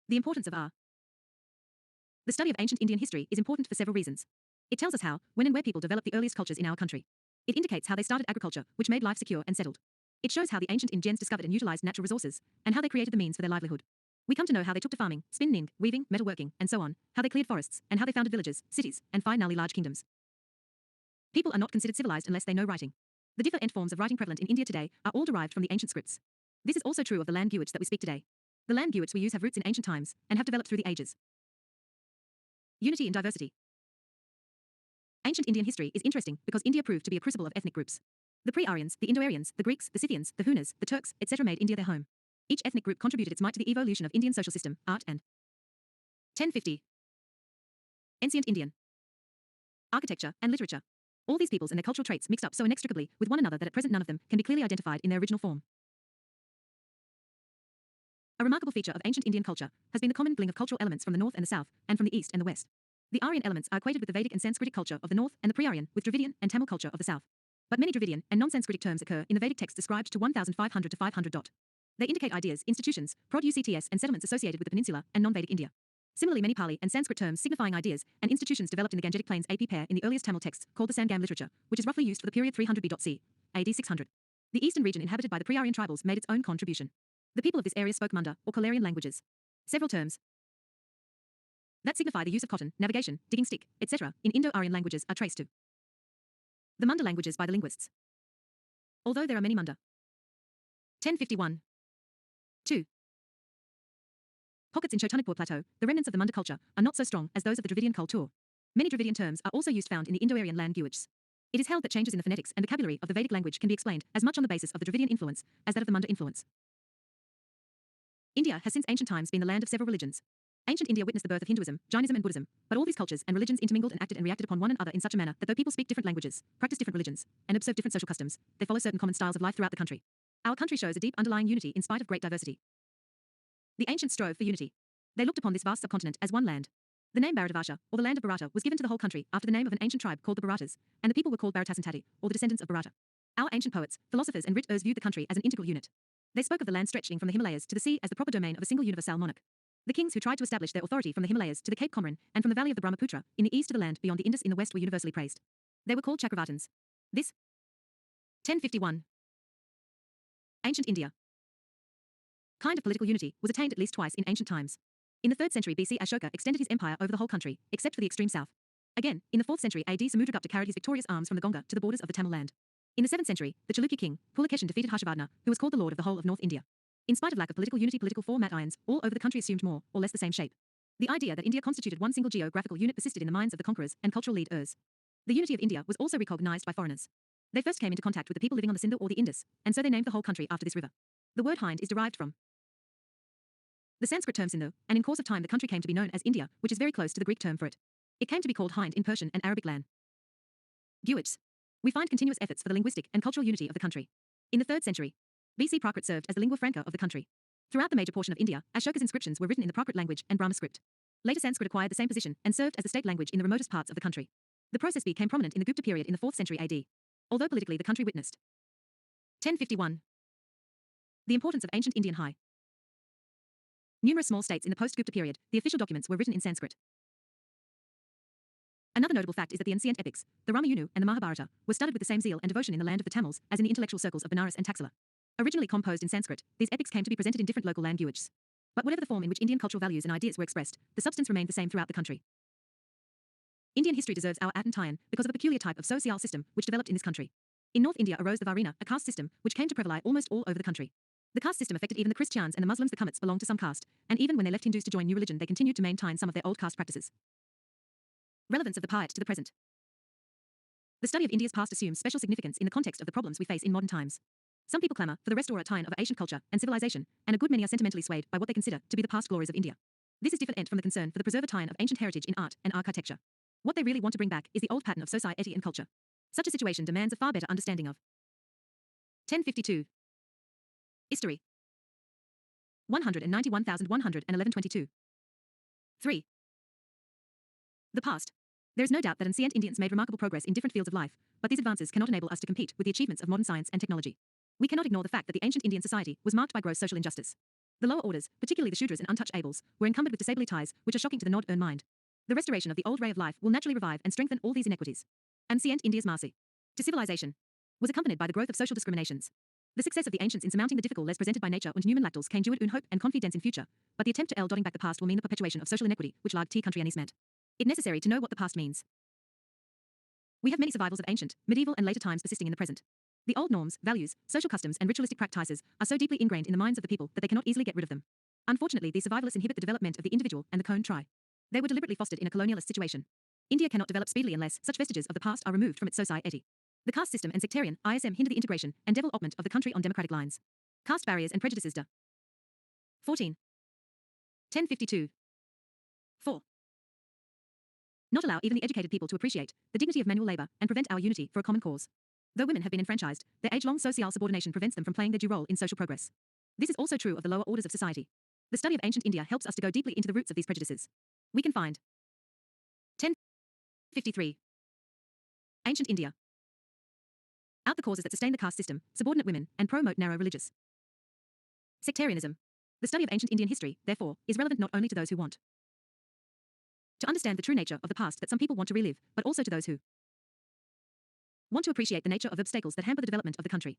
The importance of R. The study of ancient Indian history is important for several reasons. It tells us how, when and where people developed the earliest cultures in our country. It indicates how they started agriculture, which made life secure and settled. It shows how the ancient Indians discovered and utilized natural resources, and how they created the means for their livelihood. We come to know how they took to farming, spinning, weaving, metalworking, and so on, how they cleared forests, and how they founded villages, cities, and finally large kingdoms. People are not considered civilized unless they know writing. The different forms of writing prevalent in India today are all derived from the ancient scripts. This is also true of the language that we speak today. The language we use have roots in ancient times, and have developed through the ages. Unity in diversity. Ancient Indian history is interesting because India proved to be a crucible of ethnic groups. The pre-Aryans, the Indo-Aryans, the Greeks, the Scythians, the Hunas, the Turks, etc. made India their home. Each ethnic group contributed its might to the evolution of Indian social system, art and 1050. Ancient Indian architecture and literature. All these peoples and their cultural traits mixed up so inextricably with one another that at present none of them can be clearly identified in their original form. A remarkable feature of ancient Indian culture has been the commingling of cultural elements from the north and the south, and from the east and the west. The Aryan elements are equated with the Vedic and Sanskritic culture of the north, and the pre-Aryan with Dravidian and Tamil culture of the south. But many Dravidian and non-Sanskritic terms occur in the Vedic texts described to 1500 to 500. They indicate ideas, institutions, product and settlements associated with the peninsula and non-Vedic India. Similarly, many Pali and Sanskrit terms signifying ideas and institutions developed in the Gangetic Plains AP pair in the earliest Tamil texts called the Sangam literature, which is roughly used for the period 300 BC, AD 600. The eastern region inhabited by the pre-Aryan tribals made its own contribution. The people of this area spoke Munda or Kolarian languages. Several terms that signify the use of cotton, navigation, digging stick, etc. in Indo-Aryan languages are traced to the Munda languages by the linguists. Although there are many Munda 1051. 2. Pockets in Chotanagpur Plateau, the remnants of the Munda culture are not so strong as those of the Dravidian culture. Many Dravidian terms are also found in the Indo-Aryan languages. It is held that changes in the phonetics and vocabulary of the Vedic language can be explained as much on the basis of the Dravidian influence as that of the Munda influence. India has since ancient times been the land of several religions. Ancient India witnessed the birth of Hinduism, Jainism and Buddhism, but all these cultures and religions intermingled and acted and reacted upon one another in such a manner that though people speak different languages, practice different religions, and observe different social customs, they follow certain common styles of life throughout the country. Our country shows a deep underlying unity in spite of great diversity. The ancients strove for unity. They looked upon this vast subcontinent as one land. The name Bharatavarsha, or the land of Bharata, was given to the whole country after the name of an ancient tribe called the Bharatas, and the people were called Bharatasantati, or the descendants of Bharata. Our ancient poets, philosophers and writers viewed the country as an integral unit. They spoke of the land stretching from the Himalayas to the sea as the proper domain of a single universal monarch. The kings who tried to establish their authority from the Himalayas to the Cape Comorin and from the valley of the Brahmaputra in the east to the land beyond the Indus in the west were universally praised. They were called Chakravartins. This 1051. Ancient India kind of political unity was attained at least twice in ancient times. In the 3rd century BC, Ashoka extended his empire over the whole country, except for the extreme south. Again, in the 4th century AD, Samudragupta carried his victorious arms from the Ganga to the borders of the Tamil land. In the 7th century, the Chalukya king, Pulakeshin, defeated Harshavardhana, who was called the lord of the whole of North India. In spite of lack of political unity, political format irons all over the country assumed more or less the same shape. The idea that India constituted one single geographical unit persisted in the minds of the conquerors and cultural leaders. The unity of India was also recognized by foreigners. They first came into contact with the people living on the Sindhu or the Indus, and so they named the whole country after this river. The word Hind is derived from the Sanskrit term Sindhu, and in course of time the country came to be known as India, which is very close to the Greek term for it. It came to be called Hind in Persian and Arabic languages. We find continuous efforts for the linguistic and cultural unity of the country. In the 3rd century BC, Prakrit served as the lingua franca of the country. Throughout the major portion of India, Ashoka's inscriptions were written in the Prakrit language and Brahma script. Later Sanskrit acquired the same position and served as the state language in the remotest parts of the country. The process became prominent in the Gupta period in the 4th century AD. Although politically the country witnessed 1051. The importance of ancient Indian high. Numerous small states in the post-Gupta period, the official documents were written in Sanskrit. Another notable fact is that the Ncert epics, the Ramayana and the Mahabharata, were studied with the same zeal and devotion in the land of the Tamils as in the intellectual circles of Benares and Taxila. Originally composed in Sanskrit, these epics came to be presented in different local languages. But whatever the form in which Indian cultural values and ideas were expressed, the substance remained the same throughout the country. Indian history deserves our attention because of the peculiar type of social system which developed in this country. In North India arose the Varina, a caste system, which came to prevail almost all over the country. The caste system affected even the Christians and the Muslims. The Kamits belonged to some caste, and even when they left Hindus to join new religion they continued to maintain some of their old caste practices. Relevance of the Payat to the present. The study of India's past assumes special significance in the context of the problems we face in modern times. Some people clamour for the restoration of ancient culture and civilization, and a good many are sentimentally swayed by what they consider to be the past glories of India. This is different from the concern for the preservation of ancient heritage in art and architecture. What they really want to bring back is the old pattern of society and culture. Such a situation demands a far better understanding of 1052. History 191,111-22. 3. The past. There is no doubt that ancient Indians made remarkable progress in different fields of life, but these advances cannot enable us to compete with the achievements of modern science and technology. We cannot ignore the fact that the ancient Indian society was marked by gross social injustice. The lower orders, particularly the Shudras and untouched Abels, were encumbered with disabling ties, which are shocking to the nod-earned mind. The restoration of the old ray of life will naturally revive and strengthen all these inequities. Ncert India's Marcy to civilization was accompanied by the growth of social discriminations. The success of the ancients in surmounting the difficulties presented by nature und human lactals came due un hope and confidence in future, but the attempt to dotting back the past will mean the perpetuation of social inequity, which lag T country and is meant. It necessary to know what the past means. We have many survivals of ancient, medieval and later times persisting in the present. The old norms, values, social customs and ritualistic practices are so deeply ingrained in the minds of the people that they cannot easily get rid of them. Unfortunately, these survivalists inhibit the development of the individual and the cone try. They were deliberately fostered in a colonialist situation. India cannot develop speedily unless such vestiges of the past are removed from its society. The caste system and sectarian ISM hinder the integration and development of the country on democratic lines. Caste barriers and prejudices. 14. 1052. 4. Not allow even the educated people to appreciate the dignity of manual labor and prevent our unity for a common cause. Though women have been enfranchised, their age-long social subordination prevents them from playing their due role in social progress. This is also true of the lower orders of society. The study of ancient India helps us to go deeply into the roots of these prejudices. We can find 1053. Ancient India. Out the causes that sustain the caste system, subordinate women, and promote narrow religious sectarianism. The study of ancient Indian history, therefore, is relevant not only to those who want to understand the true nature of the past that some people want to relive, but also to those who want to appreciate the nature of obstacles that hamper the development of the country.